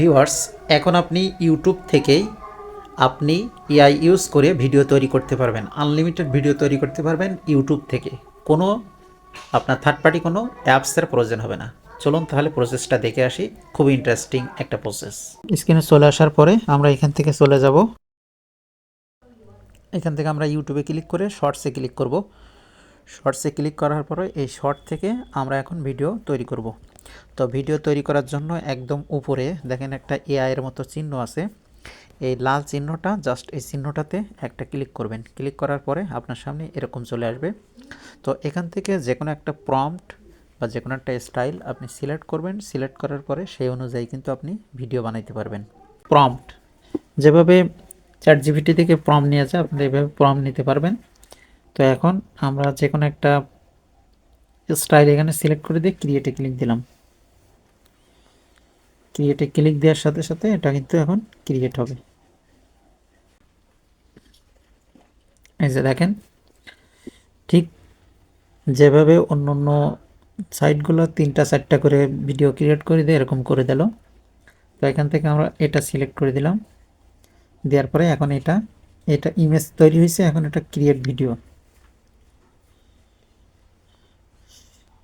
Viewers, এখন আপনি YouTube থেকেই আপনি এআই ইউজ করে ভিডিও তৈরি করতে পারবেন। আনলিমিটেড ভিডিও তৈরি করতে পারবেন ইউটিউব থেকে। কোনো আপনার থার্ড পার্টি কোনো অ্যাপসের প্রয়োজন হবে না। চলুন তাহলে প্রসেসটা দেখে আসি। খুব ইন্টারেস্টিং একটা প্রসেস। স্ক্রিনে চলে আসার পরে আমরা এখান থেকে চলে যাব। এখান থেকে আমরা ইউটিউবে ক্লিক করে শর্টসে ক্লিক করব। শর্টসে ক্লিক করার পরে এই শর্ট থেকে আমরা এখন ভিডিও তৈরি করব। তো ভিডিও তৈরি করার জন্য একদম উপরে দেখেন একটা এআই এর মতো চিহ্ন আছে। এই লাল চিহ্নটা, জাস্ট এই চিহ্নটাতে একটা ক্লিক করবেন। ক্লিক করার পরে আপনার সামনে এরকম চলে আসবে। তো এখান থেকে যে কোনো একটা প্রম্পট বা যে কোনো একটা স্টাইল আপনি সিলেক্ট করবেন। সিলেক্ট করার পরে সেই অনুযায়ী কিন্তু আপনি ভিডিও বানাইতে পারবেন। প্রম্পট যেভাবে চ্যাটজিপিটি থেকে প্রম্পট নিয়ে যায়, আপনি এইভাবে প্রম্পট নিতে পারবেন। তো এখন আমরা যে কোনো একটা স্টাইল এখানে সিলেক্ট করে দিয়ে ক্রিয়েটে ক্লিক দিলাম। ক্রিয়েটে ক্লিক দেওয়ার সাথে সাথে এটা কিন্তু এখন ক্রিয়েট হবে। এই যে দেখেন, ঠিক যেভাবে অন্য অন্য সাইটগুলো 3টা 4টা করে ভিডিও ক্রিয়েট করে দেয়, এরকম করে দিল। তো এখান থেকে আমরা এটা সিলেক্ট করে দিলাম। দেওয়ার পরে এখন এটা ইমেজ তৈরি হয়েছে। এখন এটা ক্রিয়েট ভিডিও।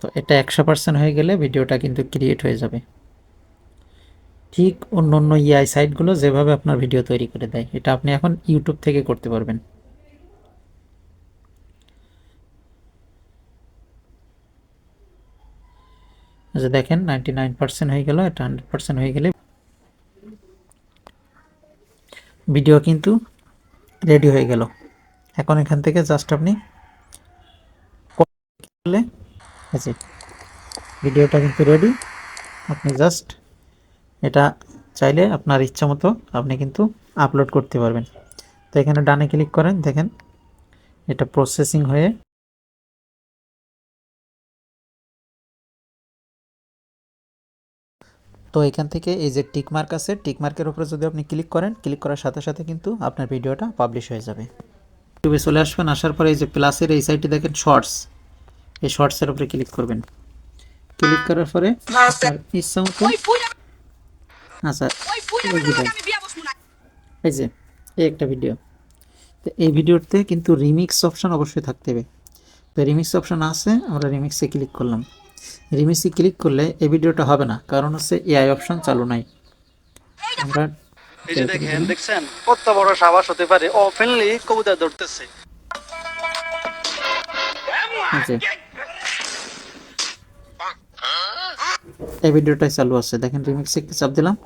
তো এটা 100% হয়ে গেলে ভিডিওটা কিন্তু ক্রিয়েট হয়ে যাবে। ঠিক অন্য অন্য এআই সাইটগুলো যেভাবে আপনার ভিডিও তৈরি করে দেয়, এটা আপনি এখন ইউটিউব থেকে করতে পারবেন। যে দেখেন 99% হয়ে গেল। এটা 100% হয়ে গেলে ভিডিও কিন্তু রেডি হয়ে গেল। এখন এখান থেকে জাস্ট আপনি করলে ভিডিওটা কিন্তু রেডি। আপনি জাস্ট এটা চাইলে আপনার ইচ্ছা মতো আপনি কিন্তু আপলোড করতে পারবেন। তো এখানে ডানে ক্লিক করেন, দেখেন এটা প্রসেসিং হয়ে তো এখান থেকে এই যে টিক মার্ক আছে, টিক মার্কের উপরে যদি আপনি ক্লিক করেন, ক্লিক করার সাথে সাথে কিন্তু আপনার ভিডিওটা পাবলিশ হয়ে যাবে। ইউটিউবে চলে আসবেন। আসার পরে এই যে প্লাসের এই সাইডে দেখেন শর্টস, এই শর্টসের উপরে ক্লিক করবেন। ক্লিক করার পরে আপনার ইচ্ছা মতো আচ্ছা এই যে এই একটা ভিডিও। তো এই ভিডিওতে কিন্তু রিমিক্স অপশন অবশ্যই থাকতে হবে। তো রিমিক্স অপশন আছে, আমরা রিমিক্সে ক্লিক করলাম। রিমিক্সে ক্লিক করলে এই ভিডিওটা হবে না, কারণ হচ্ছে এআই অপশন চালু নাই। আমরা এই যে দেখছেন কত বড় সাবাস হতে পারে, ওপেনলি কবুতর ধরতেছে। এই ভিডিওটাই চালু আছে, দেখেন রিমিক্সে একটু চাপ দিলাম।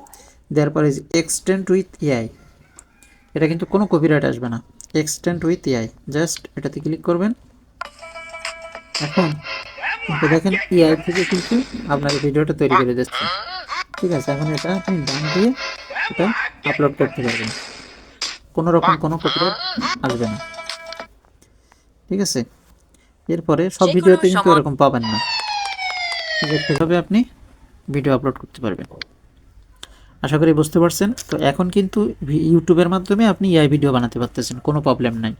দেওয়ার পরে এক্সটেন্ড উইথ এআই, এটা কিন্তু কোনো কপিরাইট আসবে না। এক্সটেন্ড উইথ এআই, জাস্ট এটাতে ক্লিক করবেন। এখন দেখেন এআই থেকে কিন্তু আপনার ভিডিওটা তৈরি করে দিচ্ছে। ঠিক আছে, এখন এটা আপনি ডান দিয়ে এটা আপলোড করতে পারবেন। কোনো রকম কোনো কপিরাইট আসবে না। ঠিক আছে, এরপরে সব ভিডিওতে কিন্তু এরকম পাবেন না। এভাবে আপনি ভিডিও আপলোড করতে পারবেন। আশা করি বুঝতে পারছেন। তো এখন কিন্তু ইউটিউবের মাধ্যমে আপনি এআই ভিডিও বানাতে পারতেছেন, কোনো প্রবলেম নাই।